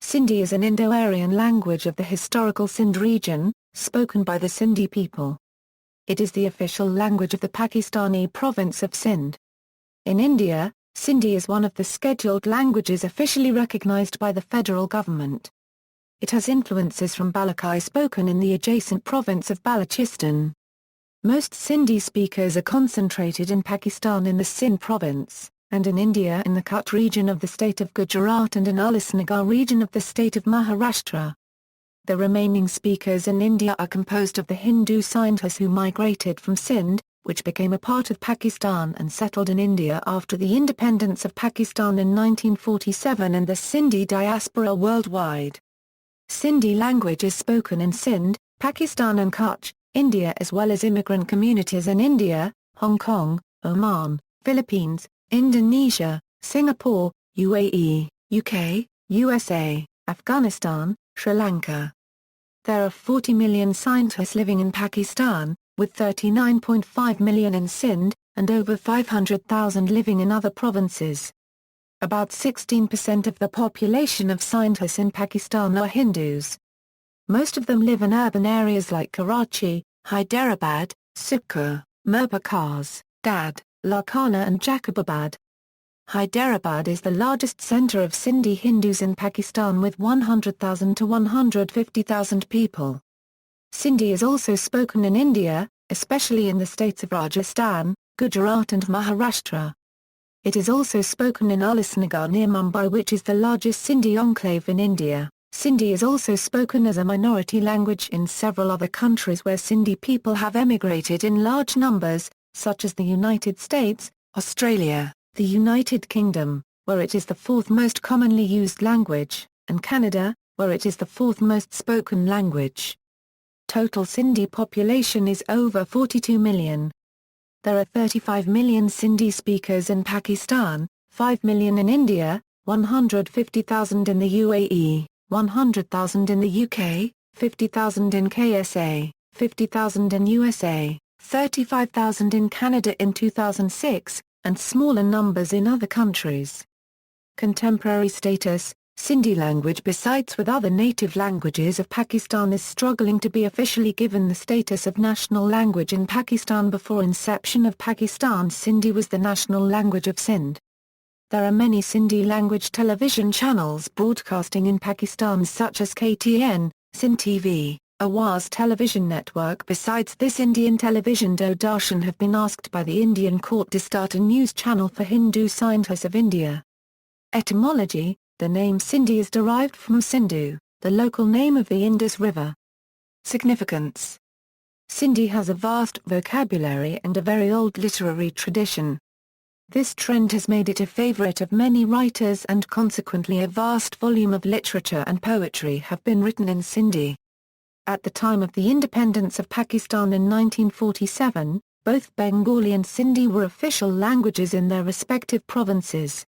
Sindhi is an Indo-Aryan language of the historical Sindh region, spoken by the Sindhi people. It is the official language of the Pakistani province of Sindh. In India, Sindhi is one of the scheduled languages officially recognized by the federal government. It has influences from Balochi spoken in the adjacent province of Balochistan. Most Sindhi speakers are concentrated in Pakistan in the Sindh province, and in India in the Kutch region of the state of Gujarat and in Ulhasnagar region of the state of Maharashtra. The remaining speakers in India are composed of the Hindu Sindhis who migrated from Sindh, which became a part of Pakistan and settled in India after the independence of Pakistan in 1947, and the Sindhi diaspora worldwide. Sindhi language is spoken in Sindh, Pakistan and Kutch, India, as well as immigrant communities in India, Hong Kong, Oman, Philippines, Indonesia, Singapore, UAE, UK, USA, Afghanistan, Sri Lanka. There are 40 million Sindhis living in Pakistan, with 39.5 million in Sindh, and over 500,000 living in other provinces. About 16% of the population of Sindhis in Pakistan are Hindus. Most of them live in urban areas like Karachi, Hyderabad, Sukkur, Mirbakaz, Dad, Larkana and Jacobabad. Hyderabad is the largest center of Sindhi Hindus in Pakistan with 100,000 to 150,000 people. Sindhi is also spoken in India, especially in the states of Rajasthan, Gujarat and Maharashtra. It is also spoken in Ulhasnagar near Mumbai, which is the largest Sindhi enclave in India. Sindhi is also spoken as a minority language in several other countries where Sindhi people have emigrated in large numbers, such as the United States, Australia, the United Kingdom, where it is the fourth most commonly used language, and Canada, where it is the fourth most spoken language. Total Sindhi population is over 42 million. There are 35 million Sindhi speakers in Pakistan, 5 million in India, 150,000 in the UAE, 100,000 in the UK, 50,000 in KSA, 50,000 in USA, 35,000 in Canada in 2006, and smaller numbers in other countries. Contemporary status: Sindhi language, besides with other native languages of Pakistan, is struggling to be officially given the status of national language in Pakistan. Before inception of Pakistan, Sindhi was the national language of Sindh. There are many Sindhi language television channels broadcasting in Pakistan such as KTN, Sindh TV, Awaz television network. Besides this, Indian television Doordarshan have been asked by the Indian court to start a news channel for Hindu Sindhis of India. Etymology: the name Sindhi is derived from Sindhu, the local name of the Indus River. Significance: Sindhi has a vast vocabulary and a very old literary tradition. This trend has made it a favorite of many writers, and consequently a vast volume of literature and poetry have been written in Sindhi. At the time of the independence of Pakistan in 1947, both Bengali and Sindhi were official languages in their respective provinces.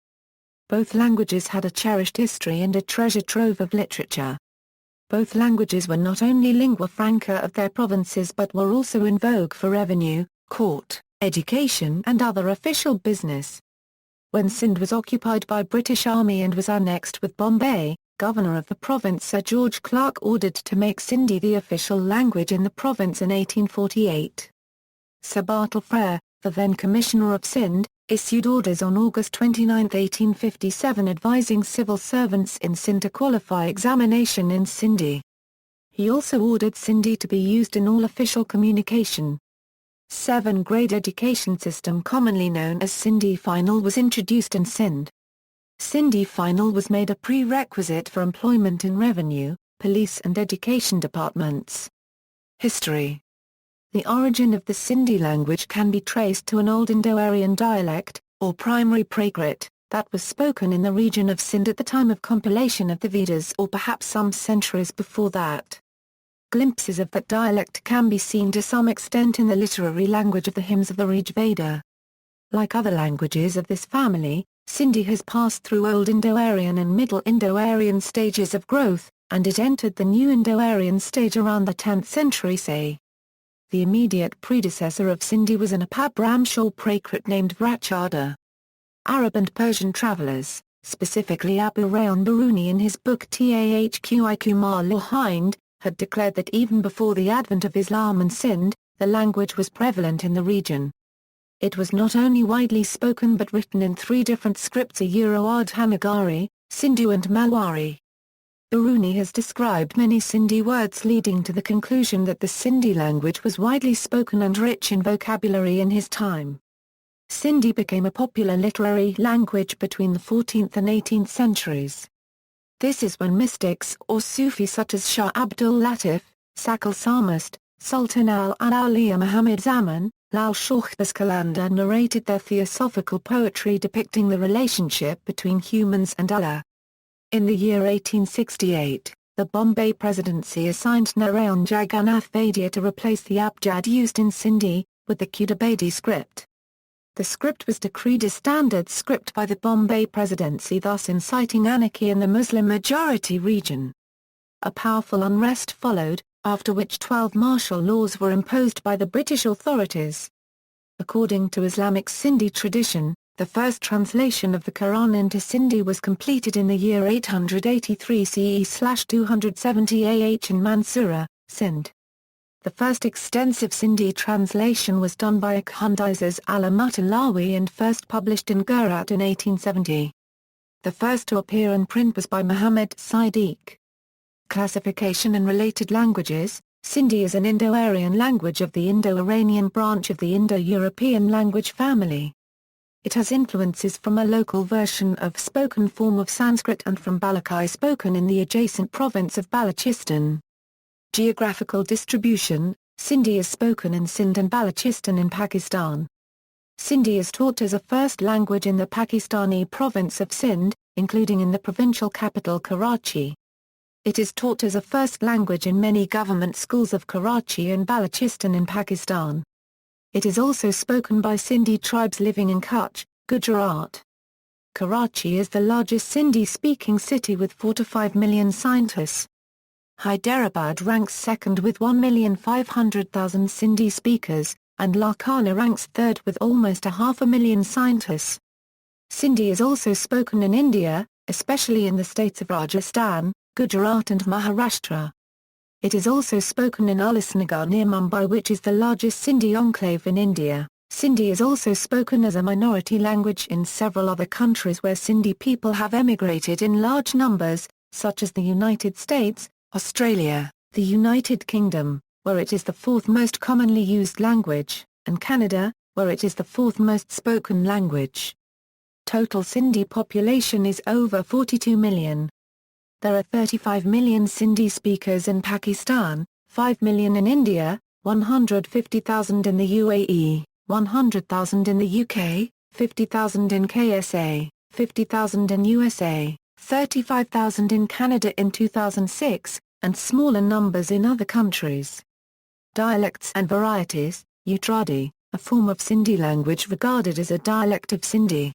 Both languages had a cherished history and a treasure trove of literature. Both languages were not only lingua franca of their provinces but were also in vogue for revenue, court, education and other official business. When Sindh was occupied by British Army and was annexed with Bombay, Governor of the province Sir George Clark ordered to make Sindhi the official language in the province in 1848. Sir Bartle Frere, the then Commissioner of Sindh, issued orders on August 29, 1857 advising civil servants in Sindh to qualify examination in Sindhi. He also ordered Sindhi to be used in all official communication. 7-grade education system commonly known as Sindhi Final was introduced in Sindh. Sindhi Final was made a prerequisite for employment in revenue, police and education departments. History: the origin of the Sindhi language can be traced to an old Indo-Aryan dialect, or primary Prakrit, that was spoken in the region of Sindh at the time of compilation of the Vedas or perhaps some centuries before that. Glimpses of that dialect can be seen to some extent in the literary language of the hymns of the Rig Veda. Like other languages of this family, Sindhi has passed through Old Indo-Aryan and Middle Indo-Aryan stages of growth, and it entered the New Indo-Aryan stage around the 10th century CE. The immediate predecessor of Sindhi was an Apabhramshal Prakrit named Vrachada. Arab and Persian travelers, specifically Abu Rayhan Biruni in his book Tahqiq al-Hind, had declared that even before the advent of Islam and Sindh, the language was prevalent in the region. It was not only widely spoken but written in three different scripts: Urdu-Hanagari, Sindhu and Malwari. Biruni has described many Sindhi words, leading to the conclusion that the Sindhi language was widely spoken and rich in vocabulary in his time. Sindhi became a popular literary language between the 14th and 18th centuries. This is when mystics or Sufis such as Shah Abdul Latif, Sakal Samast, Sultan al-Awliya Muhammad Zaman, Lal Shahbaz Qalandar narrated their theosophical poetry depicting the relationship between humans and Allah. In the year 1868, the Bombay Presidency assigned Narayan Jagannath Vaidya to replace the abjad used in Sindhi, with the Kudabadi script. The script was decreed a standard script by the Bombay Presidency, thus inciting anarchy in the Muslim-majority region. A powerful unrest followed, after which 12 martial laws were imposed by the British authorities. According to Islamic Sindhi tradition, the first translation of the Quran into Sindhi was completed in the year 883 CE/270 AH in Mansura, Sindh. The first extensive Sindhi translation was done by Akhandizes Alamatulawi and first published in Gujarat in 1870. The first to appear in print was by Muhammad Siddiq. Classification and related languages: Sindhi is an Indo-Aryan language of the Indo-Iranian branch of the Indo-European language family. It has influences from a local version of spoken form of Sanskrit and from Balochi spoken in the adjacent province of Balochistan. Geographical distribution: Sindhi is spoken in Sindh and Balochistan in Pakistan. Sindhi is taught as a first language in the Pakistani province of Sindh, including in the provincial capital Karachi. It is taught as a first language in many government schools of Karachi and Balochistan in Pakistan. It is also spoken by Sindhi tribes living in Kutch, Gujarat. Karachi is the largest Sindhi-speaking city with 4 to 5 million scientists. Hyderabad ranks second with 1,500,000 Sindhi speakers, and Lakhana ranks third with almost 500,000 scientists. Sindhi is also spoken in India, especially in the states of Rajasthan, Gujarat and Maharashtra. It is also spoken in Ulhasnagar near Mumbai, which is the largest Sindhi enclave in India. Sindhi is also spoken as a minority language in several other countries where Sindhi people have emigrated in large numbers, such as the United States, Australia, the United Kingdom, where it is the fourth most commonly used language, and Canada, where it is the fourth most spoken language. Total Sindhi population is over 42 million. There are 35 million Sindhi speakers in Pakistan, 5 million in India, 150,000 in the UAE, 100,000 in the UK, 50,000 in KSA, 50,000 in USA, 35,000 in Canada in 2006, and smaller numbers in other countries. Dialects and varieties: Utradi, a form of Sindhi language regarded as a dialect of Sindhi.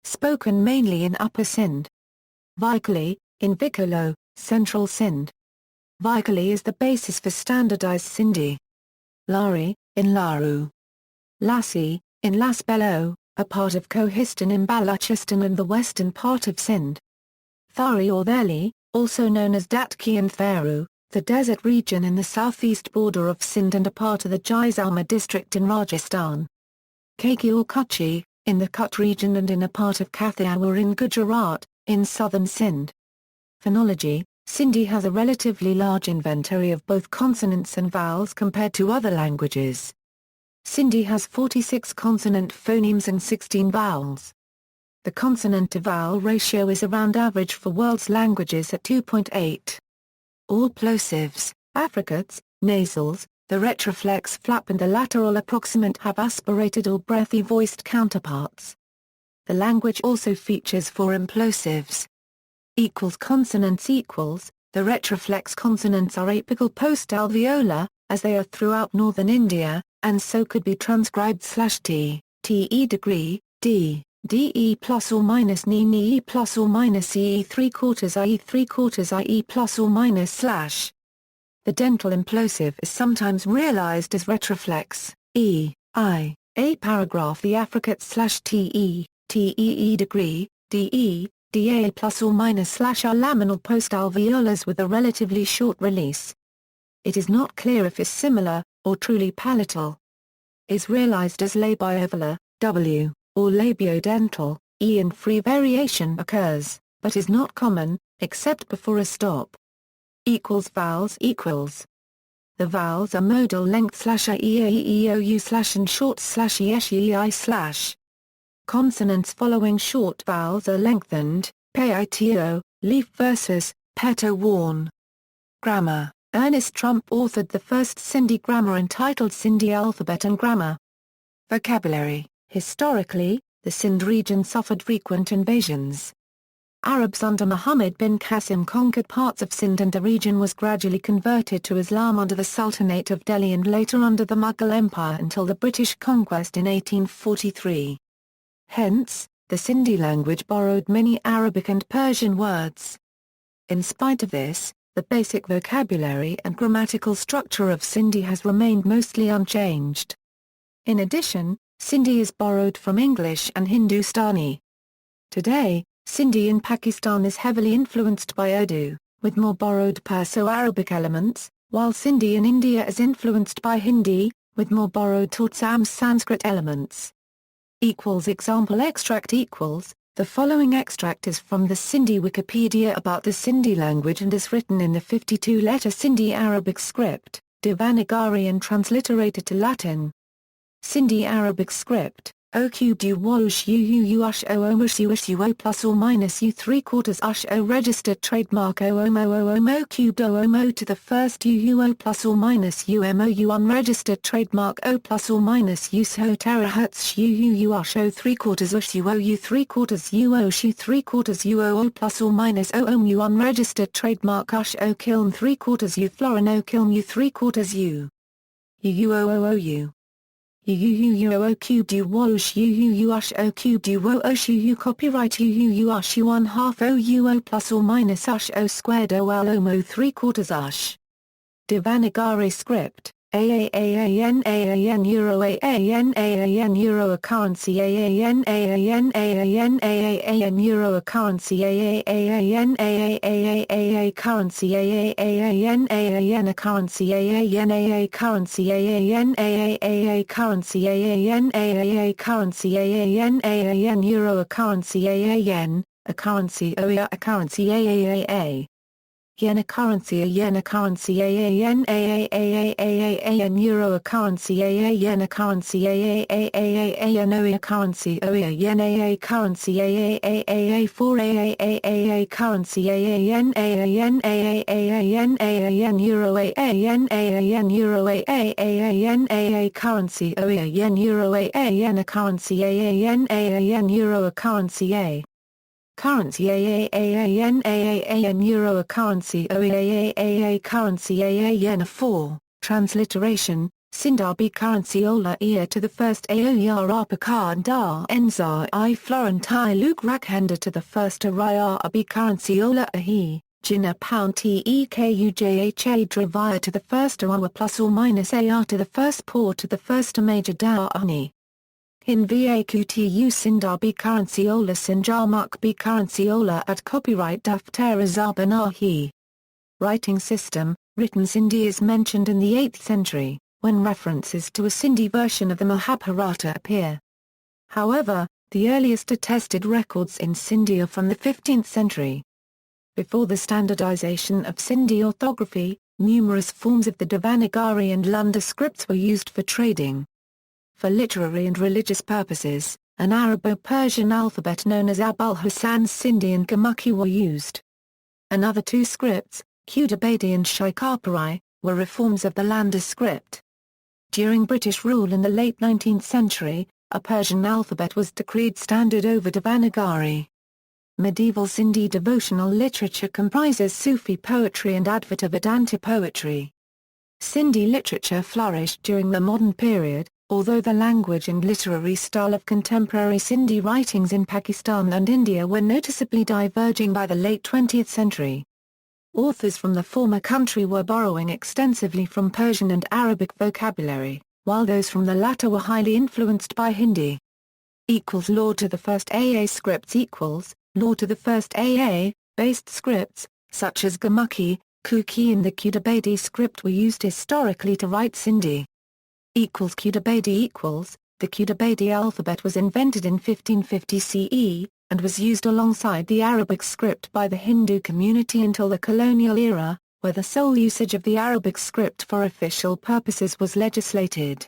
Spoken mainly in Upper Sindh. Vaikali, in Vikalo, Central Sindh. Vaikali is the basis for standardized Sindhi. Lari, in Laru. Lassi, in Las Bello, a part of Kohistan in Balochistan and the western part of Sindh. Thari or Theli, also known as Datki and Theru, the desert region in the southeast border of Sindh and a part of the Jaisalmer district in Rajasthan. Kaki or Kutchi, in the Kutch region and in a part of Kathiawar in Gujarat, in southern Sindh. Phonology: Sindhi has a relatively large inventory of both consonants and vowels compared to other languages. Sindhi has 46 consonant phonemes and 16 vowels. The consonant-to-vowel ratio is around average for world's languages at 2.8. All plosives, affricates, nasals, the retroflex flap and the lateral approximant have aspirated or breathy voiced counterparts. The language also features 4 implosives. Consonants equals, the retroflex consonants are apical post-alveolar, as they are throughout northern India, and so could be transcribed /t, te degree, d, de plus or minus ni ni plus or minus e 3/4 ie 3/4 ie plus or minus /. The dental implosive is sometimes realized as retroflex, a paragraph the affricate /te, tee degree, de, Da plus or minus slash are laminal postalveolars with a relatively short release. It is not clear if is similar, or truly palatal. Is realized as labiovelar, W, or labiodental, E, and free variation occurs, but is not common, except before a stop. Vowels equals. The vowels are modal length slash I E A E O U slash and short slash E S E I slash. Consonants following short vowels are lengthened, pito, leaf versus, peto worn. Grammar. Ernest Trump authored the first Sindhi grammar entitled Sindhi Alphabet and Grammar. Vocabulary. Historically, the Sindh region suffered frequent invasions. Arabs under Muhammad bin Qasim conquered parts of Sindh and the region was gradually converted to Islam under the Sultanate of Delhi and later under the Mughal Empire until the British conquest in 1843. Hence, the Sindhi language borrowed many Arabic and Persian words. In spite of this, the basic vocabulary and grammatical structure of Sindhi has remained mostly unchanged. In addition, Sindhi is borrowed from English and Hindustani. Today, Sindhi in Pakistan is heavily influenced by Urdu, with more borrowed Perso-Arabic elements, while Sindhi in India is influenced by Hindi, with more borrowed Totsam Sanskrit elements. Example extract equals. The following extract is from the Sindhi Wikipedia about the Sindhi language and is written in the 52-letter Sindhi Arabic script, Devanagari and transliterated to Latin. Sindhi Arabic script, O cubed U wash U ush O omush U ish U O plus or minus U 3/4 ush O registered trademark O omo cubed O omo to the first U O plus or minus U M O U unregistered trademark O plus or minus U so terahertz U ush O 3/4 ush U O U 3/4 U O U 3/4 U O O plus or minus O U unregistered trademark ush O kiln 3/4 U florin O kiln U 3/4 U U U cubed U wash U ush O cubed U O ush U copyright U ush U 1/2 O U O plus or minus ush O squared O L omo 3/4 ush. Devanagari script, AAAN Euro AAN Euro a currency AAN Euro a currency AAAN currency AAAN a currency AAN currency AAN currency AAN currency AAN Euro a currency AAN, a currency OEA a currency AAA. Yen a currency a currency AAN Euro a currency yen a currency AAN OE a currency OE yen a currency AAA 4 AAA currency AAN Euro AAN Euro AAN currency OE yen Euro AAN a currency AAN Euro a currency A. Currency AAAN Euro a currency OEAAA currency AAN 4, transliteration, Sindhi currency Ola ear to the first Aoyar Apakar da Enzar I Florentine Luke Rakhanda to the first Araya Abi currency Ola Ahi, Jina pound TEKUJHA Dravaya to the first Arawa plus or minus AR to the first Por to the first Major Da Ani. In VAQTU Sindhi currency Ola Sinjarmak currency Ola at copyright Daftera Zabanahi. Writing system, written Sindhi is mentioned in the 8th century, when references to a Sindhi version of the Mahabharata appear. However, the earliest attested records in Sindhi are from the 15th century. Before the standardization of Sindhi orthography, numerous forms of the Devanagari and Lunda scripts were used for trading. For literary and religious purposes, an Arabo-Persian alphabet known as Abul Hasan Sindhi and Gurmukhi were used. Another two scripts, Qudabadi and Shaikapuri, were reforms of the Landa script. During British rule in the late 19th century, a Persian alphabet was decreed standard over Devanagari. Medieval Sindhi devotional literature comprises Sufi poetry and Advaita Vedanta poetry. Sindhi literature flourished during the modern period, although the language and literary style of contemporary Sindhi writings in Pakistan and India were noticeably diverging by the late 20th century. Authors from the former country were borrowing extensively from Persian and Arabic vocabulary, while those from the latter were highly influenced by Hindi. Law to the first AA scripts Law to the first AA-based scripts, such as Gurmukhi, Kuki and the Kudabadi script were used historically to write Sindhi. Kudabadi The Kudabadi alphabet was invented in 1550 CE, and was used alongside the Arabic script by the Hindu community until the colonial era, where the sole usage of the Arabic script for official purposes was legislated.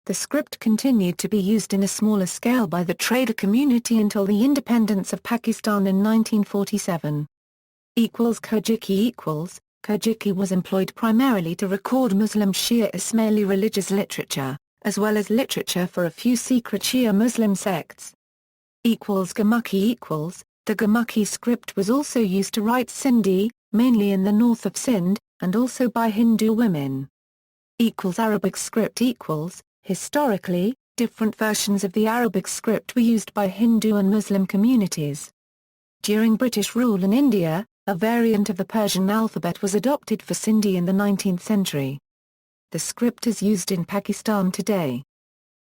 The script continued to be used in a smaller scale by the trader community until the independence of Pakistan in 1947. Kojiki Kojiki was employed primarily to record Muslim Shia Ismaili religious literature, as well as literature for a few secret Shia Muslim sects. Gurmukhi The Gurmukhi script was also used to write Sindhi, mainly in the north of Sindh, and also by Hindu women. Arabic script Historically, different versions of the Arabic script were used by Hindu and Muslim communities. During British rule in India, a variant of the Persian alphabet was adopted for Sindhi in the 19th century. The script is used in Pakistan today.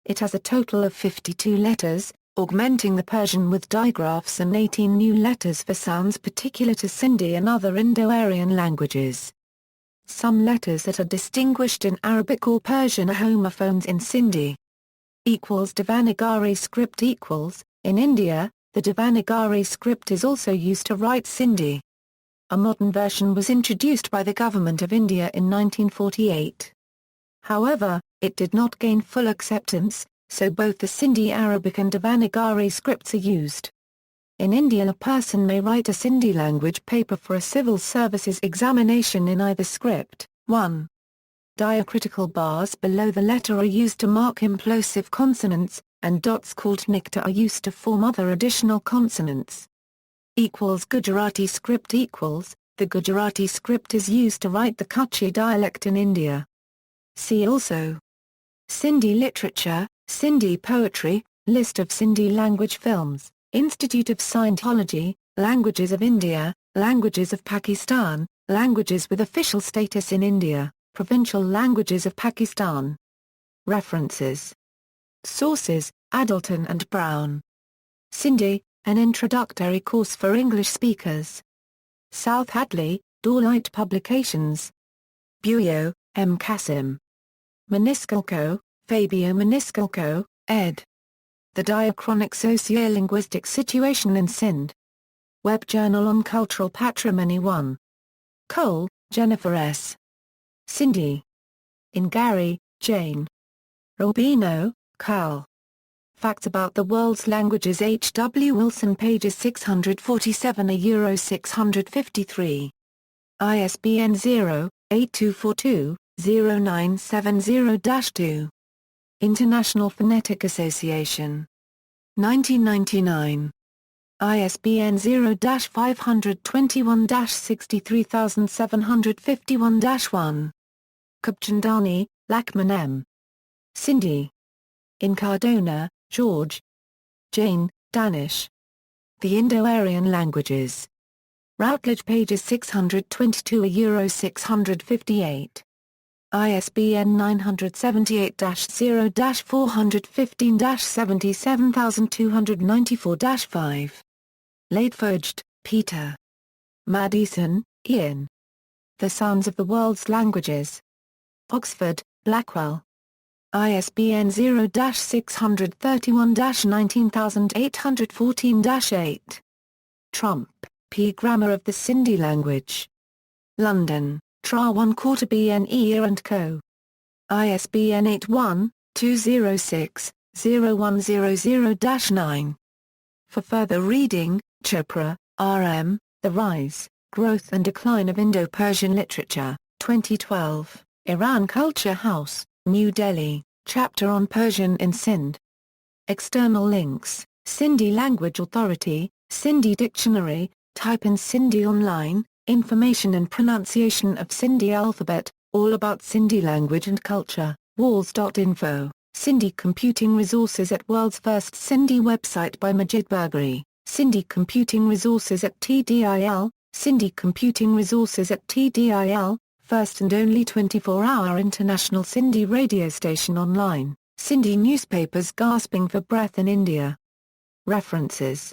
It has a total of 52 letters, augmenting the Persian with digraphs and 18 new letters for sounds particular to Sindhi and other Indo-Aryan languages. Some letters that are distinguished in Arabic or Persian are homophones in Sindhi. Devanagari script In India, the Devanagari script is also used to write Sindhi. A modern version was introduced by the Government of India in 1948. However, it did not gain full acceptance, so both the Sindhi Arabic and Devanagari scripts are used. In India, a person may write a Sindhi language paper for a civil services examination in either script. 1. Diacritical bars below the letter are used to mark implosive consonants, and dots called nikta are used to form other additional consonants. Gujarati script The Gujarati script is used to write the Kutchi dialect in India. See also Sindhi literature, Sindhi poetry, list of Sindhi language films, Institute of Scientology, Languages of India, Languages of Pakistan, Languages with official status in India, Provincial Languages of Pakistan. References. Sources: Addleton and Brown. Sindhi, an introductory course for English speakers. South Hadley, Dorlight Publications. Buyo, M. Kasim. Maniscalco, Fabio Maniscalco, ed. The Diachronic Sociolinguistic Situation in Sindh. Web Journal on Cultural Patrimony 1. Cole, Jennifer S. Sindhi. In Gary, Jane. Rubino, Carl. Facts About the World's Languages H. W. Wilson pages 647-653. ISBN 0-8242-0970-2. International Phonetic Association. 1999. ISBN 0-521-63751-1. Kubchandani, Lakman M. Sindhi. In Cardona, George. Jane, Danish. The Indo-Aryan Languages. Routledge pages 622-658. ISBN 978-0-415-77294-5. Laidfoged, Peter. Madison, Ian. The Sounds of the World's Languages. Oxford, Blackwell. ISBN 0-631-19814-8. Trump, P. Grammar of the Sindhi Language. London, Tra 1/4 BNE & Co. ISBN 81-206-0100-9. For further reading, Chopra, R.M., The Rise, Growth and Decline of Indo-Persian Literature, 2012, Iran Culture House, New Delhi, Chapter on Persian in Sindh. External links, Sindhi Language Authority, Sindhi Dictionary, type in Sindhi online, information and pronunciation of Sindhi alphabet, all about Sindhi language and culture, walls.info, Sindhi Computing Resources at World's First Sindhi Website by Majid Burgari, Sindhi Computing Resources at TDIL, Sindhi Computing Resources at TDIL, first and only 24-hour international Sindhi radio station online, Sindhi newspapers gasping for breath in India. References.